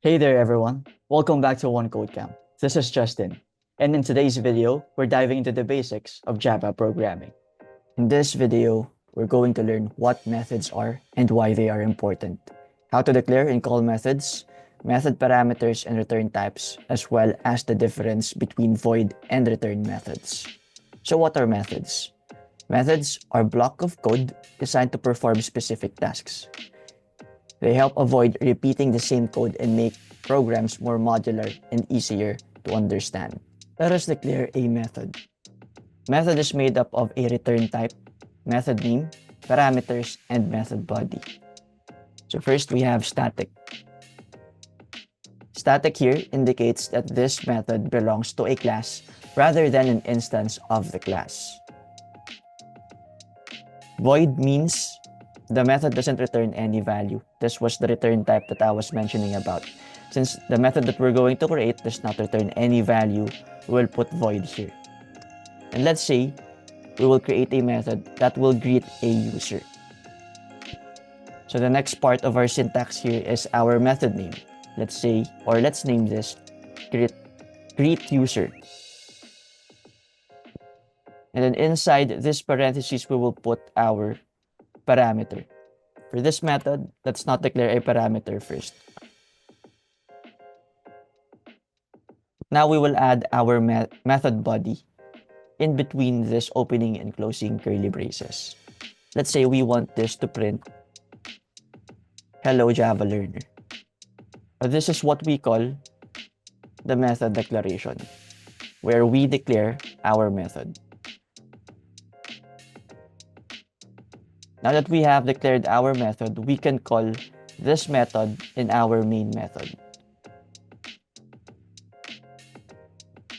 Hey there everyone, welcome back to OneCodeCamp. This is Justin, and in today's video, we're diving into the basics of Java programming. In this video, we're going to learn what methods are and why they are important, how to declare and call methods, method parameters and return types, as well as the difference between void and return methods. So what are methods? Methods are blocks of code designed to perform specific tasks. They help avoid repeating the same code and make programs more modular and easier to understand. Let us declare a method. Method is made up of a return type, method name, parameters, and method body. So first we have static. Static here indicates that this method belongs to a class rather than an instance of the class. Void means the method doesn't return any value. This was the return type that I was mentioning about. Since the method that we're going to create does not return any value, we'll put void here. And let's say we will create a method that will greet a user. So the next part of our syntax here is our method name. Let's name this greet user. And then inside this parentheses, we will put our parameter. For this method, let's not declare a parameter first. Now we will add our method body in between this opening and closing curly braces. Let's say we want this to print hello Java learner. This is what we call the method declaration, where we declare our method. Now that we have declared our method, we can call this method in our main method.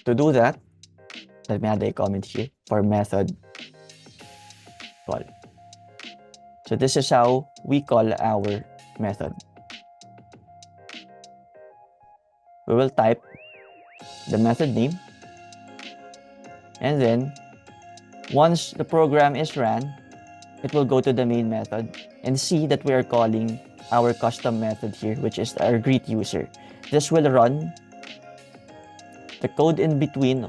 To do that, let me add a comment here for method call. So this is how we call our method. We will type the method name, and then once the program is ran, it will go to the main method and see that we are calling our custom method here, which is our greet user. This will run the code in between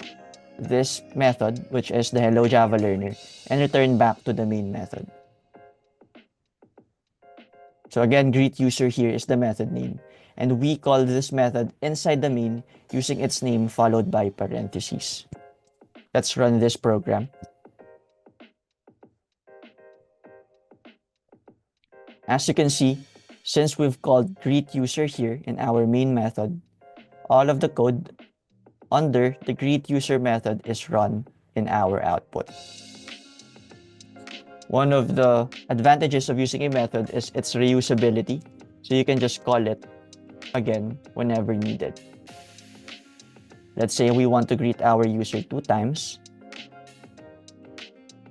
this method, which is the hello Java learner, and return back to the main method. So again, greet user here is the method name, and we call this method inside the main using its name followed by parentheses. Let's run this program. As you can see, since we've called greet user here in our main method, all of the code under the greet user method is run in our output. One of the advantages of using a method is its reusability, so you can just call it again whenever needed. Let's say we want to greet our user 2 times.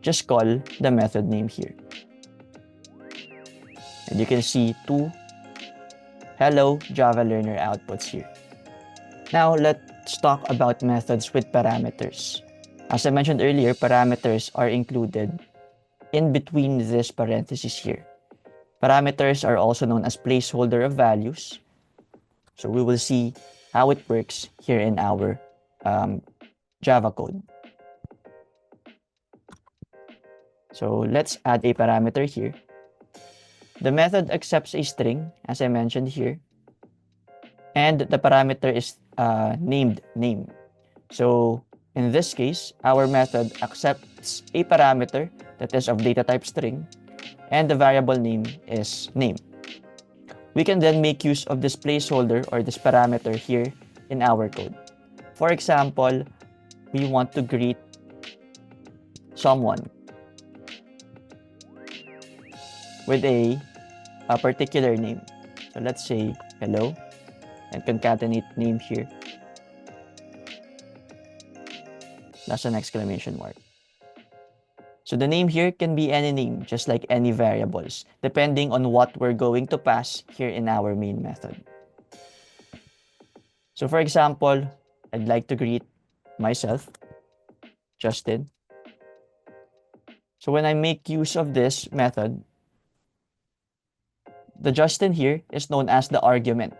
Just call the method name here. And you can see 2 hello Java learner outputs here. Now let's talk about methods with parameters. As I mentioned earlier, parameters are included in between this parentheses here. Parameters are also known as placeholder of values. So we will see how it works here in our Java code. So let's add a parameter here. The method accepts a string, as I mentioned here, and the parameter is named name. So in this case, our method accepts a parameter that is of data type string, and the variable name is name. We can then make use of this placeholder or this parameter here in our code. For example, we want to greet someone with a particular name. So let's say hello and concatenate name here. That's an exclamation mark. So the name here can be any name, just like any variables, depending on what we're going to pass here in our main method. So for example, I'd like to greet myself, Justin. So when I make use of this method, the Justin here is known as the argument.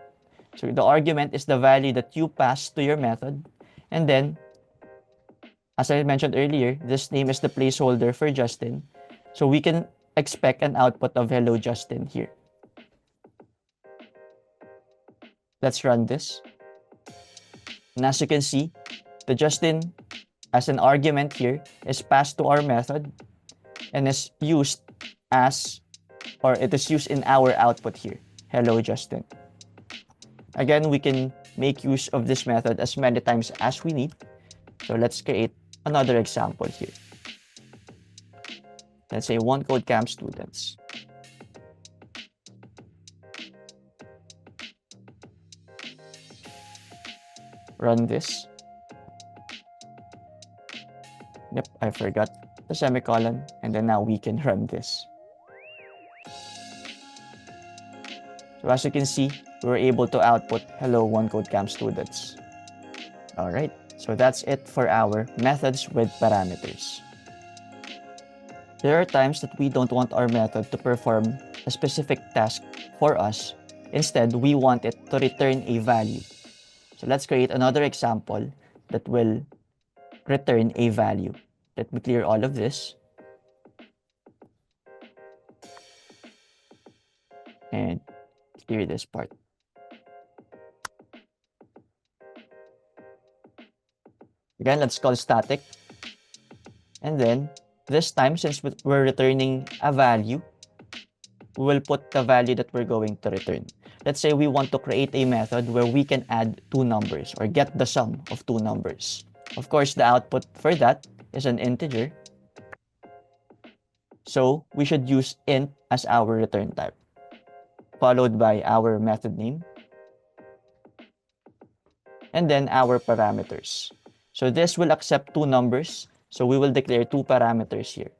So the argument is the value that you pass to your method. And then, as I mentioned earlier, this name is the placeholder for Justin. So we can expect an output of hello Justin here. Let's run this. And as you can see, the Justin as an argument here is passed to our method and is used as, or it is used in our output here. Hello Justin. Again, we can make use of this method as many times as we need. So let's create another example here. Let's say OneCodeCamp students. Run this. Yep, I forgot the semicolon, and then now we can run this. So as you can see, we were able to output hello OneCodeCamp students. All right, so that's it for our methods with parameters. There are times that we don't want our method to perform a specific task for us. Instead, we want it to return a value. So let's create another example that will return a value. Let me clear all of this. And clear this part. Again, let's call static. And then, this time, since we're returning a value, we will put the value that we're going to return. Let's say we want to create a method where we can add two numbers or get the sum of two numbers. Of course, the output for that is an integer. So we should use int as our return type, followed by our method name, and then our parameters. So this will accept two numbers. So we will declare two parameters here.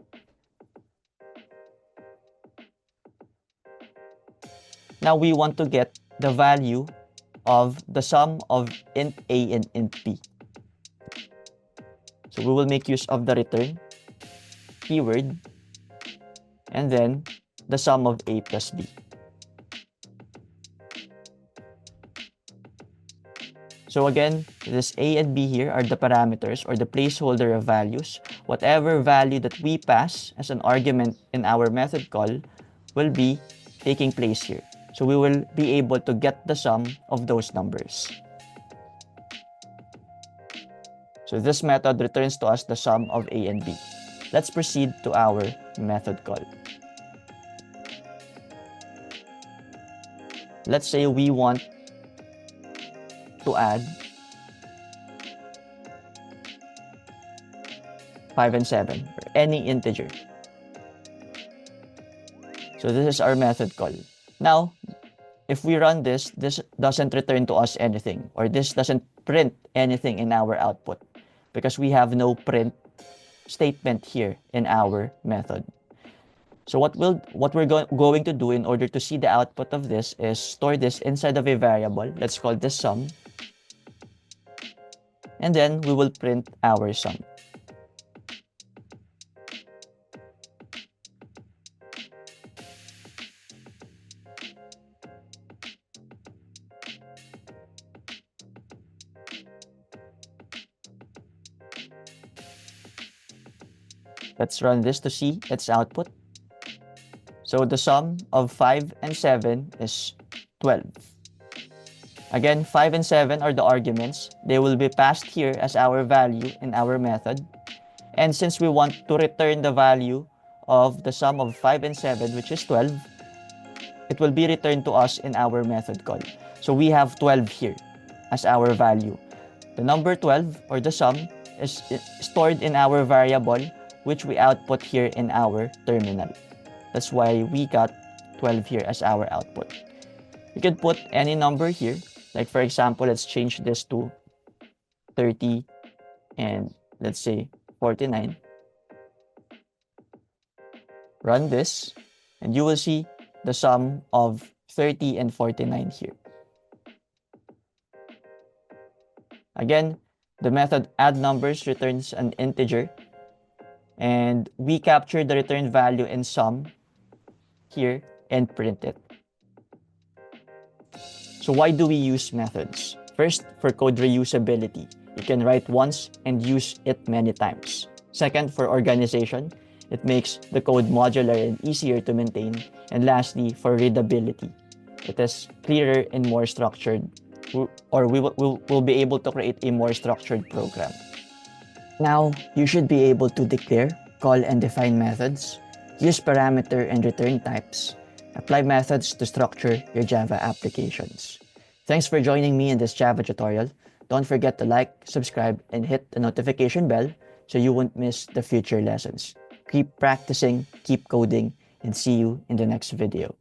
Now we want to get the value of the sum of int a and int b. So we will make use of the return keyword and then the sum of a plus b. So again, this a and b here are the parameters or the placeholder of values. Whatever value that we pass as an argument in our method call will be taking place here. So we will be able to get the sum of those numbers. So this method returns to us the sum of a and b. Let's proceed to our method call. Let's say we want to add 5 and 7 or any integer. So this is our method call. Now, if we run this, this doesn't return to us anything, or this doesn't print anything in our output because we have no print statement here in our method. So what we're going to do in order to see the output of this is store this inside of a variable. Let's call this sum. And then we will print our sum. Let's run this to see its output. So the sum of 5 and 7 is 12. Again, 5 and 7 are the arguments. They will be passed here as our value in our method. And since we want to return the value of the sum of 5 and 7, which is 12, it will be returned to us in our method call. So we have 12 here as our value. The number 12 or the sum is stored in our variable, which we output here in our terminal. That's why we got 12 here as our output. You can put any number here. Like for example, let's change this to 30 and let's say 49. Run this and you will see the sum of 30 and 49 here. Again, the method add numbers returns an integer and we capture the return value in sum here and print it. So why do we use methods? First, for code reusability. You can write once and use it many times. Second, for organization. It makes the code modular and easier to maintain. And lastly, for readability. It is clearer and more structured, or we'll be able to create a more structured program. Now, you should be able to declare, call, and define methods, use parameter and return types, apply methods to structure your Java applications. Thanks for joining me in this Java tutorial. Don't forget to like, subscribe, and hit the notification bell so you won't miss the future lessons. Keep practicing, keep coding, and see you in the next video.